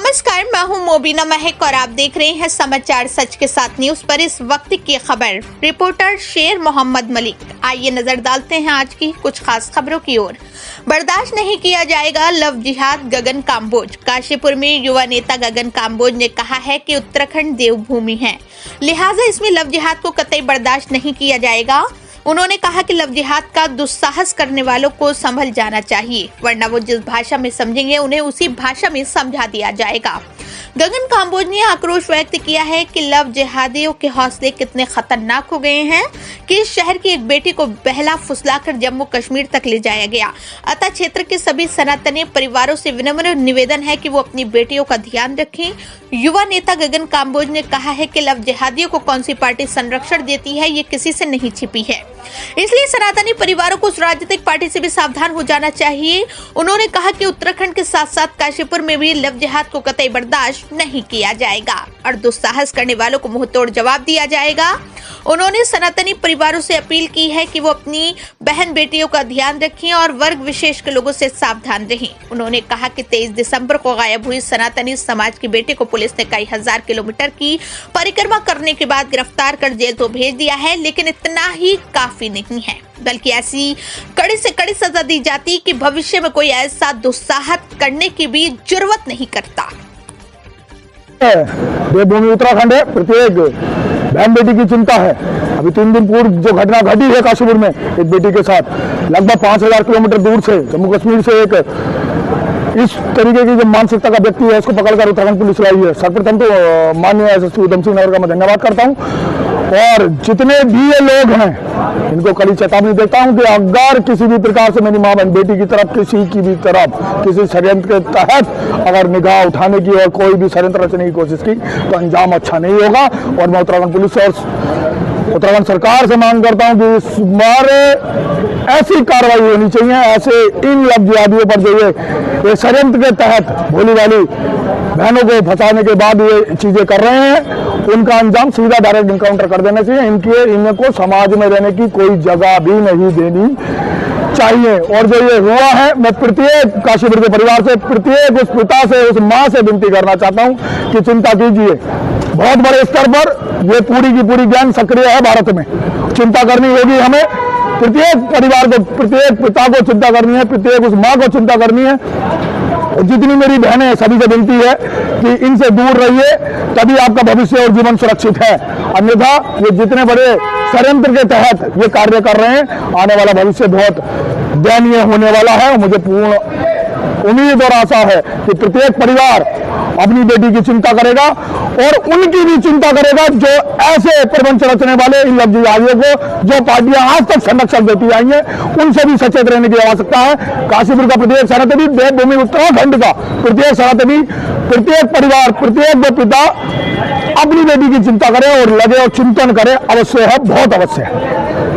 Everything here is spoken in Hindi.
नमस्कार, मैं हूं मोबिना महक और आप देख रहे हैं समाचार सच के साथ न्यूज पर इस वक्त की खबर। रिपोर्टर शेर मोहम्मद मलिक। आइए नजर डालते हैं आज की कुछ खास खबरों की ओर। बर्दाश्त नहीं किया जाएगा लव जिहाद, गगन काम्बोज। काशीपुर में युवा नेता गगन काम्बोज ने कहा है कि उत्तराखंड देवभूमि है, लिहाजा इसमें लव जिहाद को कतई बर्दाश्त नहीं किया जाएगा। उन्होंने कहा कि लव जिहाद का दुस्साहस करने वालों को संभल जाना चाहिए, वरना वो जिस भाषा में समझेंगे उन्हें उसी भाषा में समझा दिया जाएगा। गगन काम्बोज ने आक्रोश व्यक्त किया है कि लव जिहादियों के हौसले कितने खतरनाक हो गए हैं कि इस शहर की एक बेटी को बहला फुसलाकर जम्मू कश्मीर तक ले जाया गया। अतः क्षेत्र के सभी सनातनी परिवारों से विनम्र निवेदन है कि वो अपनी बेटियों का ध्यान रखें। युवा नेता गगन काम्बोज ने कहा है कि लव जिहादियों को कौन सी पार्टी संरक्षण देती है ये किसी से नहीं छिपी है, इसलिए सनातनी परिवारों को उस राजनीतिक पार्टी से भी सावधान हो जाना चाहिए। उन्होंने कहा कि उत्तराखंड के साथ साथ काशीपुर में भी लव जिहाद को कतई बर्दाश्त नहीं किया जाएगा और दुस्साहस करने वालों को मुंहतोड़ जवाब दिया जाएगा। उन्होंने सनातनी परिवारों से अपील की है कि वो अपनी बहन बेटियों का ध्यान रखें और वर्ग विशेष के लोगों से सावधान रहें। उन्होंने कहा कि 23 दिसंबर को गायब हुई सनातनी समाज की बेटी को पुलिस ने कई हजार किलोमीटर की परिक्रमा करने के बाद गिरफ्तार कर जेल तो भेज दिया है, लेकिन इतना ही काफी नहीं है, बल्कि ऐसी कड़ी से कड़ी सजा दी जाती कि भविष्य में कोई ऐसा दुस्साहस करने की भी जरूरत नहीं करता। देवभूमि उत्तराखंड है, प्रत्येक बहन बेटी की चिंता है। अभी 3 दिन पूर्व जो घटना घटी है काशीपुर में एक बेटी के साथ, लगभग 5000 किलोमीटर दूर से जम्मू कश्मीर से एक इस तरीके की जो मानसिकता का व्यक्ति है उसको पकड़कर उत्तराखंड पुलिस लाई है। सर्वप्रथम तो माननीय एसएसपी उधम सिंह नगर का मैं धन्यवाद करता हूँ और जितने भी ये लोग हैं इनको कड़ी चेतावनी देता हूं कि अगर किसी भी प्रकार से मेरी मां बहन बेटी की तरफ किसी की भी तरफ किसी षड्यंत्र के तहत अगर निगाह उठाने की और कोई भी षड्यंत्र रचने की कोशिश की तो अंजाम अच्छा नहीं होगा। और मैं उत्तराखंड पुलिस और उत्तराखंड सरकार से मांग करता हूं कि इस बार ऐसी कार्रवाई होनी चाहिए, ऐसे इन लव जिहादियों पर जो ये षड्यंत्र के तहत भोली भाली बहनों को फंसाने के बाद ये चीजें कर रहे हैं उनका अंजाम सीधा डायरेक्ट इनकाउंटर कर देना चाहिए। इनको समाज में रहने की कोई जगह भी नहीं देनी चाहिए। और जो ये हुआ है, मैं प्रत्येक काशीपुर के परिवार से, प्रत्येक उस पिता से, उस माँ से विनती करना चाहता हूँ कि चिंता कीजिए। बहुत बड़े स्तर पर ये पूरी की पूरी गैंग सक्रिय है भारत में। चिंता करनी होगी हमें, प्रत्येक परिवार को, प्रत्येक पिता को चिंता करनी है, प्रत्येक उस माँ को चिंता करनी है। और जितनी मेरी बहनें हैं सभी से विनती है कि इनसे दूर रहिए, तभी आपका भविष्य और जीवन सुरक्षित है। अन्यथा ये जितने बड़े षड्यंत्र के तहत ये कार्य कर रहे हैं, आने वाला भविष्य बहुत दयनीय होने वाला है। मुझे पूर्ण उम्मीद और आशा है कि प्रत्येक परिवार अपनी बेटी की चिंता करेगा और उनकी भी चिंता करेगा जो ऐसे प्रपंच रचने वाले इन लव जिहादियों को, जो पार्टियां आज तक संरक्षण देती आई हैं, उनसे भी सचेत रहने की आवश्यकता है। काशीपुर का प्रत्येक सनातनी, देवभूमि उत्तराखंड का प्रत्येक सनातनी, प्रत्येक परिवार, प्रत्येक पिता अपनी बेटी की चिंता करे और लगे और चिंतन करे, अवश्य है, बहुत अवश्य है।